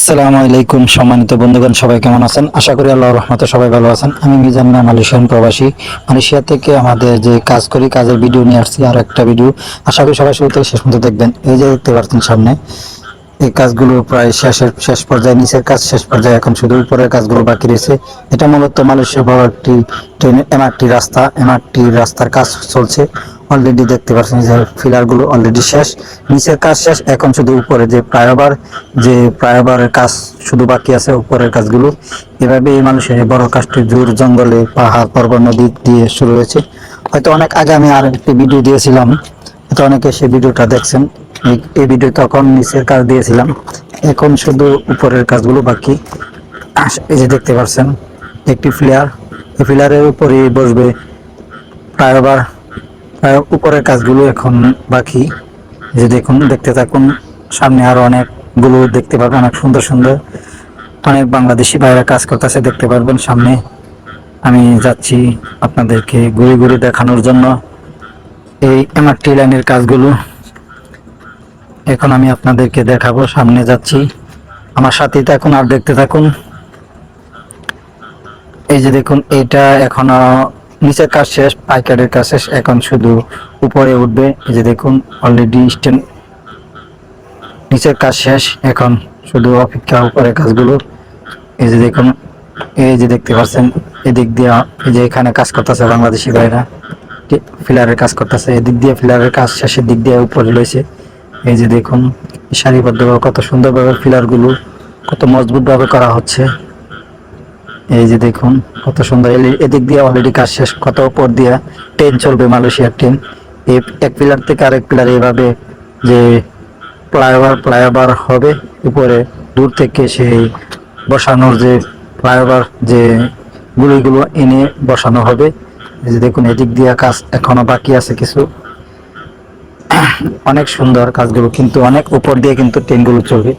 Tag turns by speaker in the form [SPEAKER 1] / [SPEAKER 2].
[SPEAKER 1] আসসালামু আলাইকুম সম্মানিত বন্ধুগণ, সবাই কেমন আছেন? আশা করি আল্লাহর রহমতে সবাই ভালো আছেন। আমি মিজান নাম, মালয়েশিয়ান প্রবাসী। মালয়েশিয়া থেকে আমাদের যে কাজ করি, কাজের ভিডিও নিয়ে আসছি, আর একটা ভিডিও। আশা করি সবাই শুরু থেকে শেষ পর্যন্ত দেখবেন। এই যে দেখতে পাচ্ছেন সামনে, এই কাজগুলো প্রায় শেষ পর্যায়ে, নিচের কাজ শেষ পর্যায়ে, এখন শুধু উপরের কাজগুলো বাকি রয়েছে। এটা মূলত মালয়েশিয়া বড় একটি ট্রেন এমআরটি রাস্তার কাজ চলছে। অলরেডি দেখতে পাচ্ছেন যে ফিলারগুলো অলরেডি শেষ, নিচের কাজ শেষ, এখন শুধু উপরে যে ফ্লাইওভারের কাজ শুধু বাকি আছে, উপরের কাজগুলো। এভাবে এই মানুষের বড় কাজটি জোর জঙ্গলে, পাহাড় পর্বত, নদী দিয়ে শুরু হয়েছে। হয়তো অনেক আগে আমি আর একটি ভিডিও দিয়েছিলাম, তো অনেকে সেই ভিডিওটা দেখছেন। এই ভিডিও তখন নিচের কাজ দিয়েছিলাম, এখন শুধু উপরের কাজগুলো বাকি। এই যে দেখতে পাচ্ছেন একটি ফ্লেয়ার, এই ফ্লেয়ারের উপরে বসবে ফ্লাইওভার। উপরের কাজগুলো এখন বাকি। যে দেখুন, দেখতে থাকুন, সামনে আরো অনেকগুলো দেখতে পাবেন, অনেক সুন্দর সুন্দর অনেক বাংলাদেশি ভাইরা কাজ করতেছে, দেখতে পারবেন সামনে। আমি যাচ্ছি আপনাদেরকে ঘুরে ঘুরে দেখানোর জন্য এই এমআরটি লাইনের কাজগুলো। এখন আমি আপনাদেরকে দেখাবো, সামনে যাচ্ছি, আমার সাথে থাকুন আর দেখতে থাকুন। এই যে দেখুন, এটা এখনো নিচের কাজ শেষ, পাইকারের কাজ শেষ, এখন শুধু উপরে উঠবে। এই যে দেখুন, অলরেডি স্ট্যান্ড, নিচের কাজ শেষ, এখন শুধু অপেক্ষা উপরের কাজগুলো। এই যে দেখুন, এই যে দেখতে পাচ্ছেন, এদিক দিয়ে এই যে এখানে কাজ করতেছে বাংলাদেশি ভাইরা, ফিলারের কাজ করতেছে। এদিক দিয়ে ফিলারের কাজ শেষের দিক দিয়ে উপরে রয়েছে। এই যে দেখুন, সারিবদ্ধভাবে কত সুন্দরভাবে ফিলারগুলো কত মজবুত ভাবে করা হচ্ছে। এই যে দেখুন কত সুন্দর, এদিক দিয়ে অলরেডি কাজ শেষ, কত উপর দিয়ে ট্রেন চলবে, মালয়েশিয়ার ট্রেন। এক পিলার থেকে আরেক পিলার এভাবে যে ফ্লাইওভার হবে উপরে, দূর থেকে সেই বসানোর যে ফ্লাইওভার যে গুলিগুলো এনে বসানো হবে। এই যে দেখুন, এদিক দিয়ে কাজ এখনো বাকি আছে কিছু। অনেক সুন্দর কাজগুলো, কিন্তু অনেক উপর দিয়ে কিন্তু ট্রেনগুলো চলবে।